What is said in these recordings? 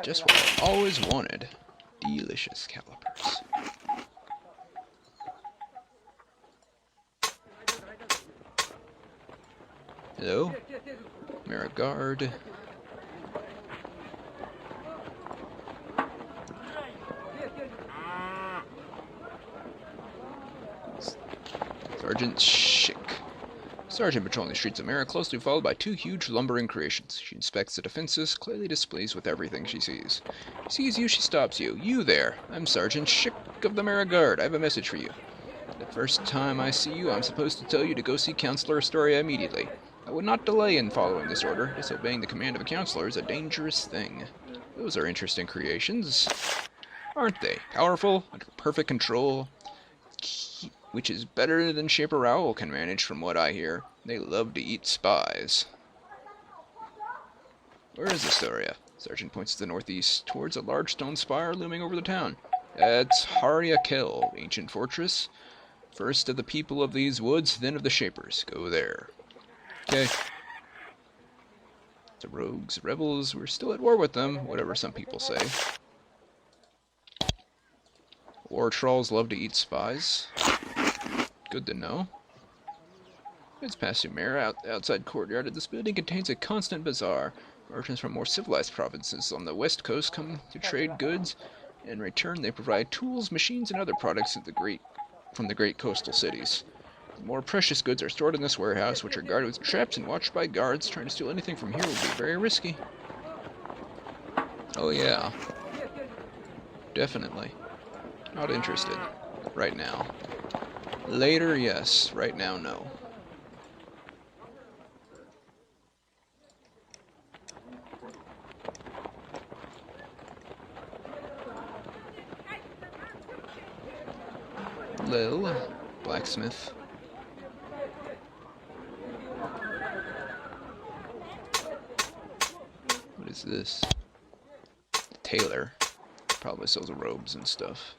Just what I always wanted. Delicious calipers. Hello? Marigard. Sergeant Schick. Sergeant patrolling the streets of Mara, closely followed by two huge lumbering creations. She inspects the defenses, clearly displeased with everything she sees. She sees you, she stops you. You there! I'm Sergeant Schick of the Mara Guard. I have a message for you. The first time I see you, I'm supposed to tell you to go see Counselor Astoria immediately. I would not delay in following this order. Disobeying the command of a counselor is a dangerous thing. Those are interesting creations, aren't they? Powerful, under perfect control, which is better than Shaper Owl can manage from what I hear. They love to eat spies. Where is Astoria? Sergeant points to the northeast, towards a large stone spire looming over the town. That's Hariakel, ancient fortress. First of the people of these woods, then of the Shapers. Go there. Okay. The rogues, rebels, we're still at war with them, whatever some people say. War trolls love to eat spies. Good to know. It's past Umera, outside courtyard of this building contains a constant bazaar. Merchants from more civilized provinces on the west coast come to trade goods. In return, they provide tools, machines, and other products from the great coastal cities. The more precious goods are stored in this warehouse, which are guarded with traps and watched by guards. Trying to steal anything from here would be very risky. Oh yeah. Definitely. Not interested. Right now. Later, yes. Right now, no. Lil, blacksmith. What is this? Tailor. Probably sells robes and stuff.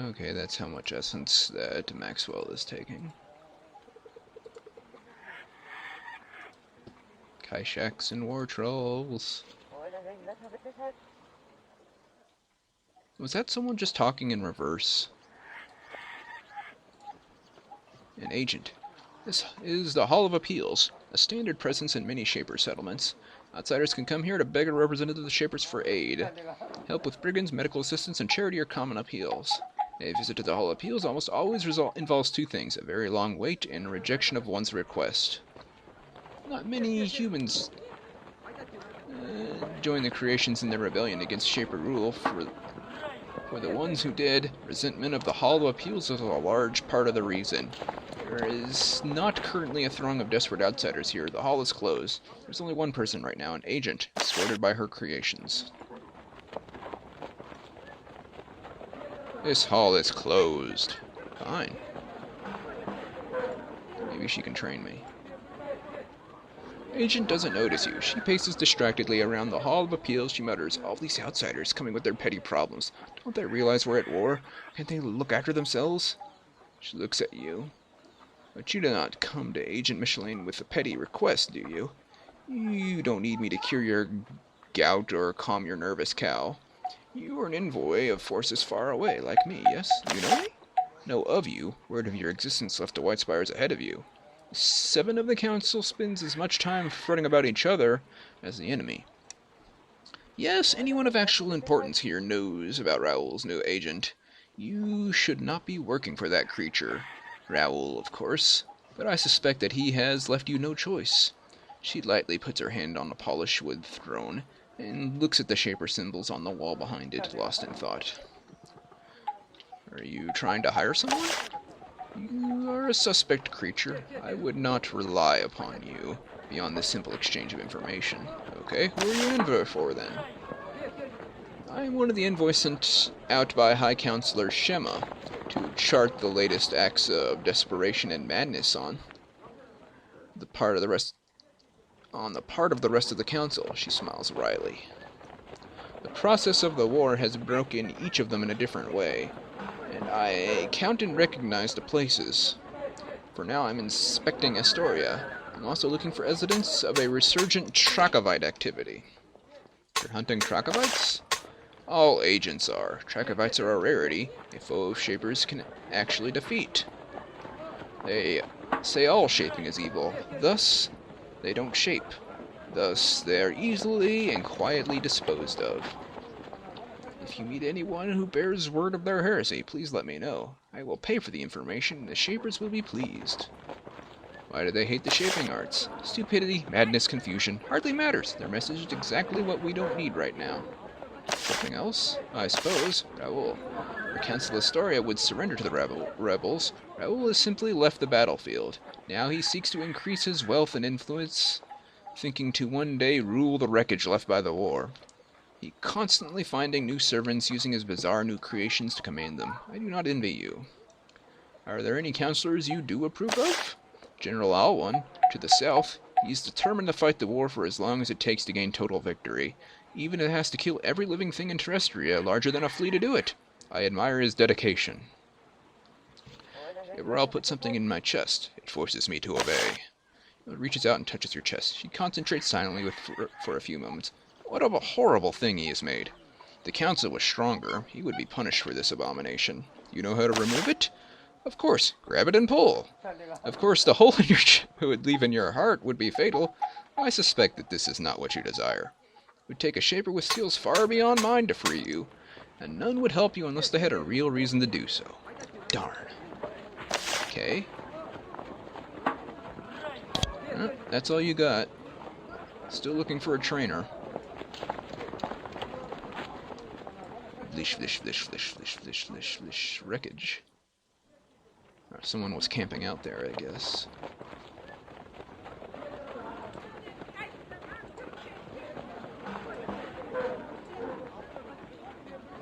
Okay, that's how much essence that Maxwell is taking. Kaishaks and war trolls. Was that someone just talking in reverse? An agent. This is the Hall of Appeals, a standard presence in many Shaper settlements. Outsiders can come here to beg a representative of the Shapers for aid. Help with brigands, medical assistance, and charity are common appeals. A visit to the Hall of Appeals almost always involves two things, a very long wait and a rejection of one's request. Not many humans join the creations in their rebellion against Shaper rule. For the ones who did, resentment of the Hall of Appeals is a large part of the reason. There is not currently a throng of desperate outsiders here. The hall is closed. There's only one person right now, an agent, escorted by her creations. This hall is closed. Fine. Maybe she can train me. Agent doesn't notice you. She paces distractedly around the Hall of Appeals. She mutters, all these outsiders coming with their petty problems. Don't they realize we're at war? Can't they look after themselves? She looks at you. But you do not come to Agent Michelin with a petty request, do you? You don't need me to cure your gout or calm your nervous cow. You are an envoy of forces far away, like me, yes? You know me? Know of you. Word of your existence left the White Spires ahead of you. 7 of the council spends as much time fretting about each other as the enemy. Yes, anyone of actual importance here knows about Raoul's new agent. You should not be working for that creature. Raoul, of course. But I suspect that he has left you no choice. She lightly puts her hand on the polished wood throne and looks at the Shaper symbols on the wall behind it, lost in thought. Are you trying to hire someone? You are a suspect creature. I would not rely upon you beyond this simple exchange of information. Okay, who are you an envoy for, then? I am one of the envoys sent out by High Counselor Shema to chart the latest acts of desperation and madness on the part of the rest on the part of the rest of the council, she smiles wryly. The process of the war has broken each of them in a different way, and I count and recognize the places. For now, I'm inspecting Astoria. I'm also looking for evidence of a resurgent Trachovite activity. You're hunting Trachovites? All agents are. Trachovites are a rarity, a foe of Shapers can actually defeat. They say all shaping is evil, thus they don't shape. Thus they are easily and quietly disposed of. If you meet anyone who bears word of their heresy, please let me know. I will pay for the information, and the Shapers will be pleased. Why do they hate the shaping arts? Stupidity, madness, confusion. Hardly matters. Their message is exactly what we don't need right now. Something else? I suppose. Raoul. The Council Astoria would surrender to the rebels. Raoul has simply left the battlefield. Now he seeks to increase his wealth and influence, thinking to one day rule the wreckage left by the war. He constantly finding new servants, using his bizarre new creations to command them. I do not envy you. Are there any counselors you do approve of? General Alwan, to the south. He's determined to fight the war for as long as it takes to gain total victory, even if it has to kill every living thing in Terrestria larger than a fleet to do it. I admire his dedication. Gabrielle put something in my chest. It forces me to obey. It reaches out and touches your chest. She concentrates silently for a few moments. What a horrible thing he has made. If the council was stronger, he would be punished for this abomination. You know how to remove it? Of course, grab it and pull. Of course, the hole in your chest would leave in your heart would be fatal. I suspect that this is not what you desire. It would take a shaper with skills far beyond mine to free you, and none would help you unless they had a real reason to do so. Darn. Okay. That's all you got. Still looking for a trainer. Flish. Wreckage. Someone was camping out there, I guess.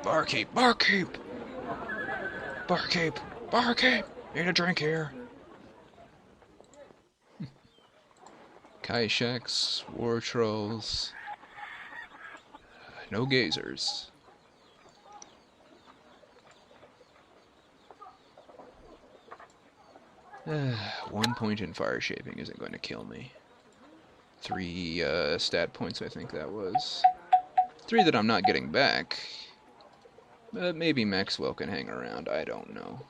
Barkeep! Need a drink here. Kaishaks, war trolls. No gazers. One point in fire shaping isn't going to kill me. 3 stat points, I think that was. 3 that I'm not getting back. But maybe Maxwell can hang around, I don't know.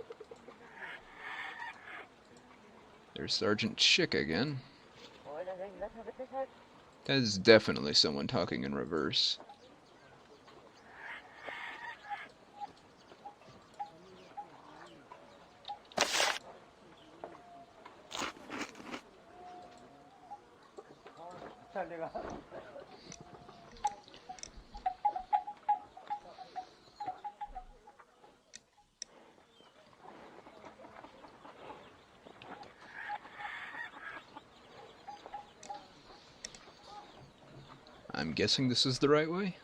There's Sergeant Schick again. That is definitely someone talking in reverse. I'm guessing this is the right way?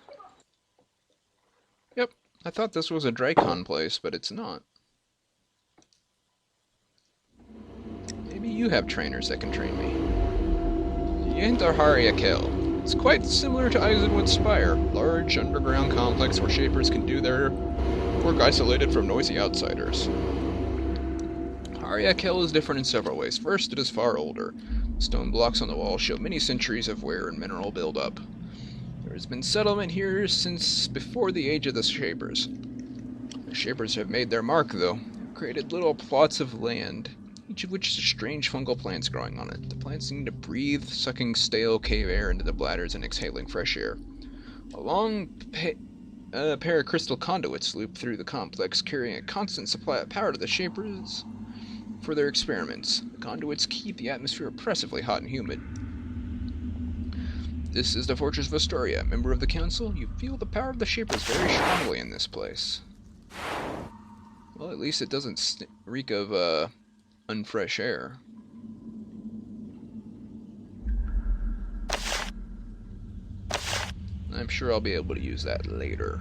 Yep, I thought this was a Dracon place, but it's not. Maybe you have trainers that can train me. You enter Hariakel. It's quite similar to Eisenwood Spire, large underground complex where shapers can do their work isolated from noisy outsiders. Hariakel is different in several ways. First, it is far older. Stone blocks on the wall show many centuries of wear and mineral buildup. There has been settlement here since before the age of the Shapers. The Shapers have made their mark, though. They've created little plots of land, each of which has strange fungal plants growing on it. The plants seem to breathe, sucking stale cave air into the bladders and exhaling fresh air. A long pair of crystal conduits loop through the complex, carrying a constant supply of power to the Shapers for their experiments. The conduits keep the atmosphere oppressively hot and humid. This is the Fortress of Astoria. Member of the Council, you feel the power of the Shapers very strongly in this place. Well, at least it doesn't reek of, unfresh air. I'm sure I'll be able to use that later.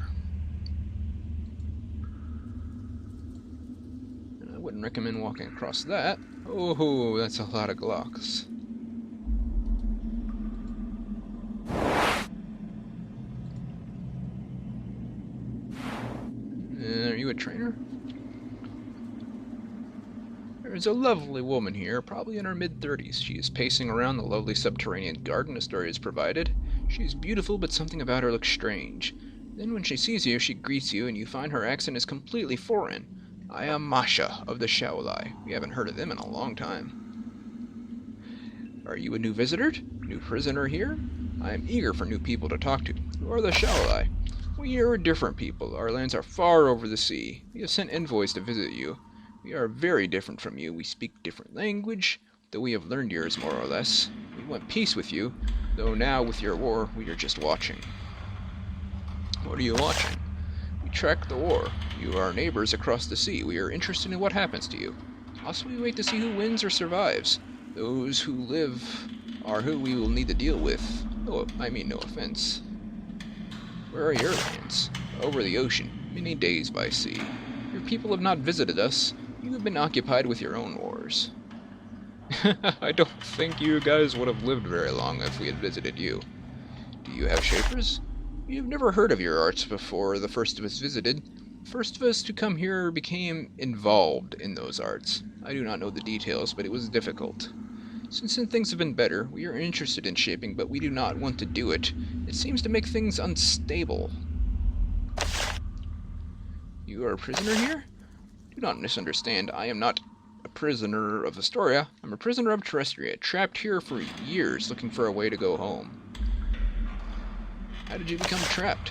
And I wouldn't recommend walking across that. Oh, that's a lot of Glocks. a trainer? There's a lovely woman here, probably in her mid-30s. She is pacing around the lovely subterranean garden Astoria has provided. She is beautiful, but something about her looks strange. Then when she sees you, she greets you, and you find her accent is completely foreign. I am Masha of the Shaolai. We haven't heard of them in a long time. Are you a new visitor? New prisoner here? I am eager for new people to talk to. Who are the Shaolai? We are different people. Our lands are far over the sea. We have sent envoys to visit you. We are very different from you. We speak different language, though we have learned yours more or less. We want peace with you, though now with your war, we are just watching. What are you watching? We track the war. You are our neighbors across the sea. We are interested in what happens to you. Also, we wait to see who wins or survives. Those who live are who we will need to deal with. No offense. Where are your lands? Over the ocean, many days by sea. Your people have not visited us. You have been occupied with your own wars. I don't think you guys would have lived very long if we had visited you. Do you have shapers? We have never heard of your arts before the first of us visited. The first of us to come here became involved in those arts. I do not know the details, but it was difficult. Since things have been better, we are interested in shaping, but we do not want to do it. It seems to make things unstable. You are a prisoner here? Do not misunderstand. I am not a prisoner of Astoria. I'm a prisoner of Terrestria, trapped here for years looking for a way to go home. How did you become trapped?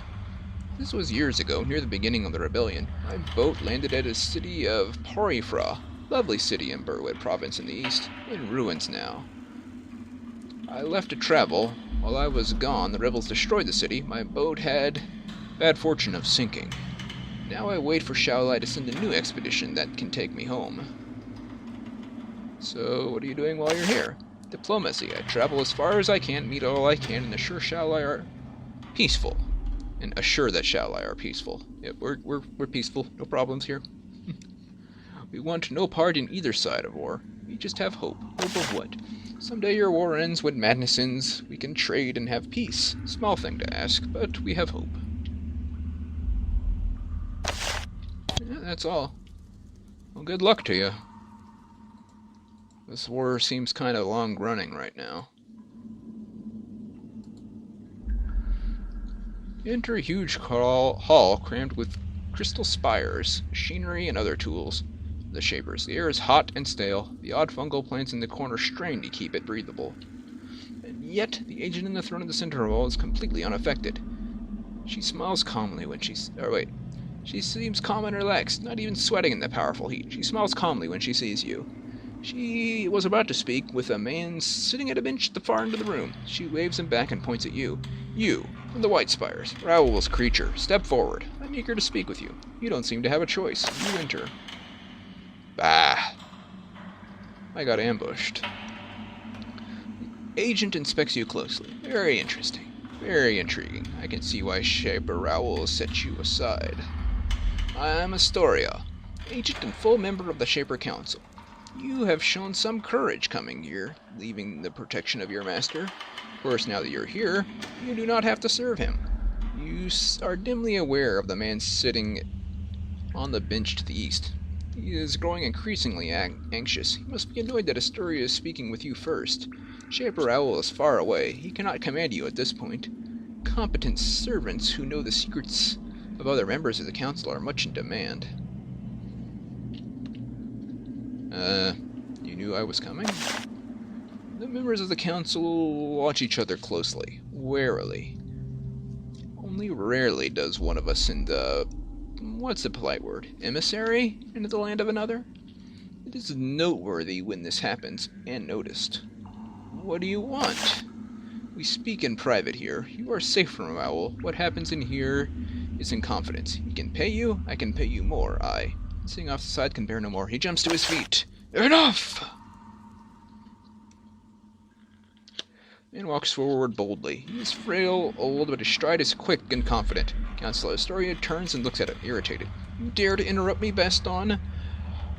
This was years ago, near the beginning of the rebellion. My boat landed at a city of Porifra, lovely city in Berwick province in the east, in ruins now. I left to travel. While I was gone, the rebels destroyed the city. My boat had bad fortune of sinking. Now I wait for Shaolai to send a new expedition that can take me home. So, what are you doing while you're here? Diplomacy. I travel as far as I can, meet all I can, and assure Shaolai are peaceful. And assure that Shaolai are peaceful. Yep, we're peaceful. No problems here. We want no part in either side of war. We just have hope. Hope of what? Someday your war ends, when madness ends. We can trade and have peace. Small thing to ask, but we have hope. Yeah, that's all. Well, good luck to you. This war seems kind of long running right now. Enter a huge hall crammed with crystal spires, machinery, and other tools. The shapers. The air is hot and stale. The odd fungal plants in the corner strain to keep it breathable. And yet, the agent in the throne of the center hall is completely unaffected. She smiles calmly when she seems calm and relaxed, not even sweating in the powerful heat. She smiles calmly when she sees you. She was about to speak with a man sitting at a bench at the far end of the room. She waves him back and points at you. You, from the White Spires, Raoul's creature. Step forward. I'm eager to speak with you. You don't seem to have a choice. You enter. Bah. I got ambushed. The agent inspects you closely. Very interesting. Very intriguing. I can see why Shaper Raoul set you aside. I am Astoria, agent and full member of the Shaper Council. You have shown some courage coming here, leaving the protection of your master. Of course, now that you're here, you do not have to serve him. You are dimly aware of the man sitting on the bench to the east. He is growing increasingly anxious. He must be annoyed that Astoria is speaking with you first. Shaper Raoul is far away. He cannot command you at this point. Competent servants who know the secrets of other members of the council are much in demand. You knew I was coming? The members of the council watch each other closely, warily. Only rarely does one of us send a... what's the polite word? Emissary into the land of another? It is noteworthy when this happens, and noticed. What do you want? We speak in private here. You are safe from Raoul. What happens in here is in confidence. He can pay you, I can pay you more. I, sitting off the side, can bear no more. He jumps to his feet. Enough! Man walks forward boldly. He is frail, old, but his stride is quick and confident. Councilor Astoria turns and looks at him, irritated. You dare to interrupt me, Baston?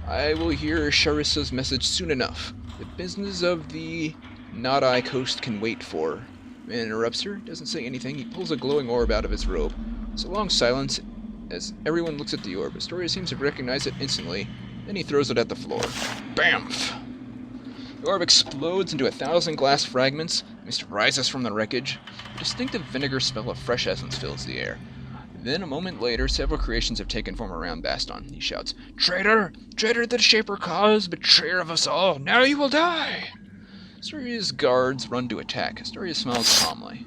I will hear Charissa's message soon enough. The business of the Not-I coast can wait for. Man interrupts her, doesn't say anything. He pulls a glowing orb out of his robe. It's a long silence, as everyone looks at the orb. Astoria seems to recognize it instantly, then he throws it at the floor. Bamf! The orb explodes into 1,000 glass fragments. Mist rises from the wreckage. A distinctive vinegar smell of fresh essence fills the air. Then, a moment later, several creations have taken form around Baston. He shouts, "Traitor! Traitor to the Shaper cause! Betrayer of us all! Now you will die!" Astoria's guards run to attack. Astoria smiles calmly.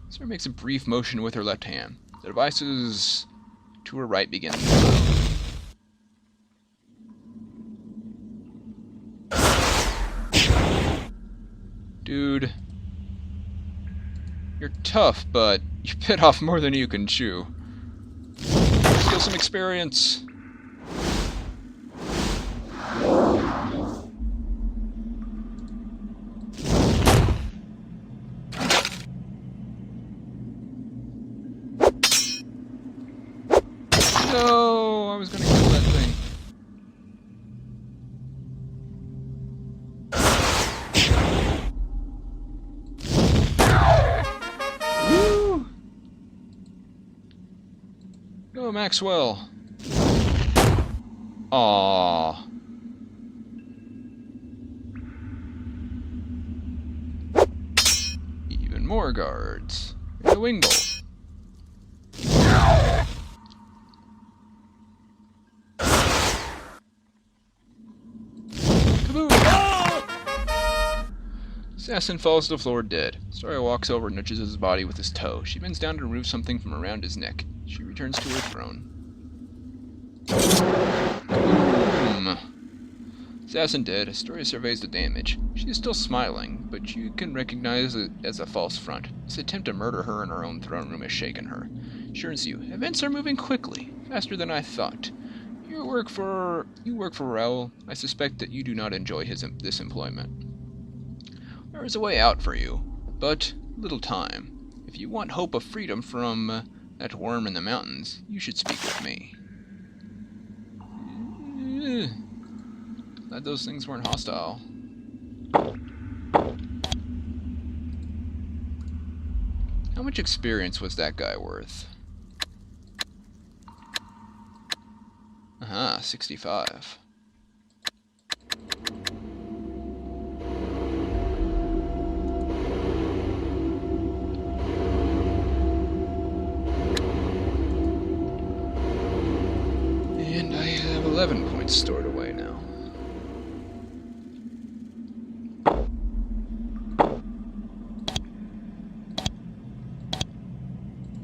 Astoria makes a brief motion with her left hand. The devices to her right begin to glow. Dude, you're tough, but you bit off more than you can chew. Steal some experience. No, I was gonna kill that thing. Woo! Go, Maxwell. Aww. Even more guards. And a wing bolt. Assassin falls to the floor dead. Astoria walks over and nudges his body with his toe. She bends down to remove something from around his neck. She returns to her throne. Boom! Assassin dead. Astoria surveys the damage. She is still smiling, but you can recognize it as a false front. This attempt to murder her in her own throne room has shaken her. Assures you, events are moving quickly, faster than I thought. You work for Raoul. I suspect that you do not enjoy this employment. There is a way out for you, but little time. If you want hope of freedom from that worm in the mountains, you should speak with me. Glad those things weren't hostile. How much experience was that guy worth? Aha, 65. And I have 11 points stored away now.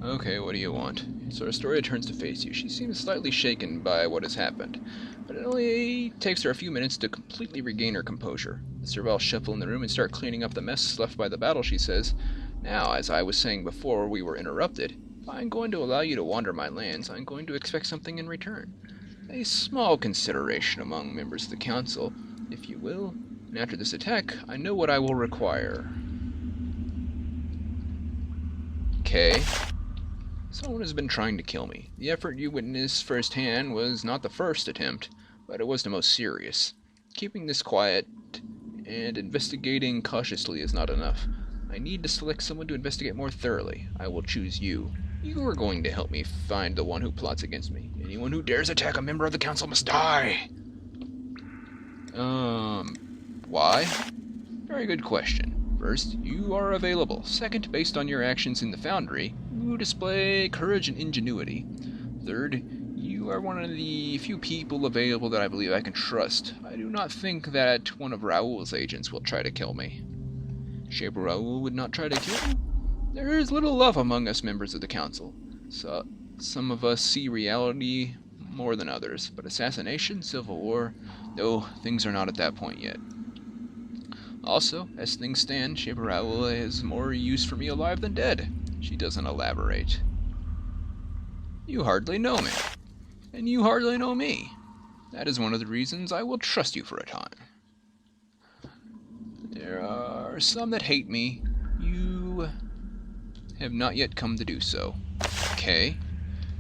Okay, what do you want? So Astoria turns to face you. She seems slightly shaken by what has happened, but it only takes her a few minutes to completely regain her composure. The servals shuffle in the room and start cleaning up the mess left by the battle, she says. Now, as I was saying before we were interrupted, if I'm going to allow you to wander my lands, I'm going to expect something in return. A small consideration among members of the council, if you will, and after this attack, I know what I will require. Okay. Someone has been trying to kill me. The effort you witnessed firsthand was not the first attempt, but it was the most serious. Keeping this quiet and investigating cautiously is not enough. I need to select someone to investigate more thoroughly. I will choose you. You are going to help me find the one who plots against me. Anyone who dares attack a member of the council must die! Why? Very good question. First, you are available. Second, based on your actions in the foundry, you display courage and ingenuity. Third, you are one of the few people available that I believe I can trust. I do not think that one of Raoul's agents will try to kill me. Shaper Raoul would not try to kill you? There is little love among us members of the council. So, some of us see reality more than others, but assassination, civil war, no, things are not at that point yet. Also, as things stand, Shaper Raoul has more use for me alive than dead. She doesn't elaborate. You hardly know me, and you hardly know me. That is one of the reasons I will trust you for a time. There are some that hate me. You have not yet come to do so. Okay.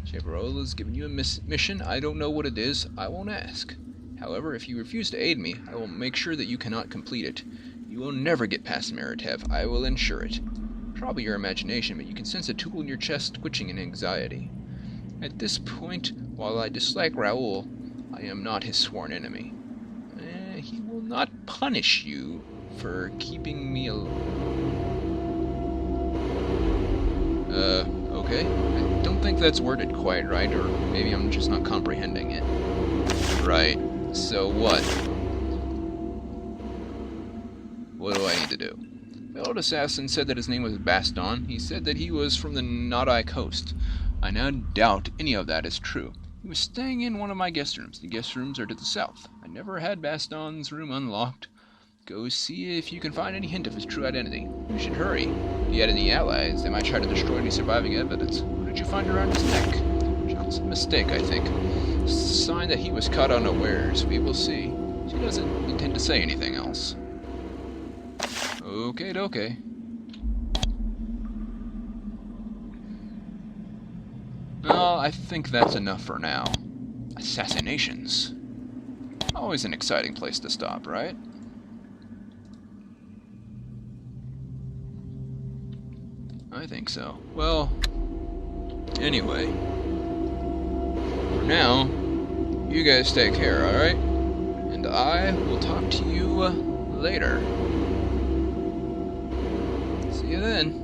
Shaper Raoul has given you a mission. I don't know what it is. I won't ask. However, if you refuse to aid me, I will make sure that you cannot complete it. You will never get past Meritev. I will ensure it. Probably your imagination, but you can sense a tool in your chest twitching in anxiety. At this point, while I dislike Raoul, I am not his sworn enemy. He will not punish you for keeping me okay. I don't think that's worded quite right, or maybe I'm just not comprehending it. Right. So what? What do I need to do? The old assassin said that his name was Baston. He said that he was from the Nodai coast. I now doubt any of that is true. He was staying in one of my guest rooms. The guest rooms are to the south. I never had Baston's room unlocked. Go see if you can find any hint of his true identity. You should hurry. If he had any allies, they might try to destroy any surviving evidence. What did you find around his neck? Just a mistake, I think. Sign that he was caught unawares. We will see. She doesn't intend to say anything else. Okay. Well, I think that's enough for now. Assassinations. Always an exciting place to stop, right? I think so. Well, anyway. For now, you guys take care, alright? And I will talk to you later. See you then.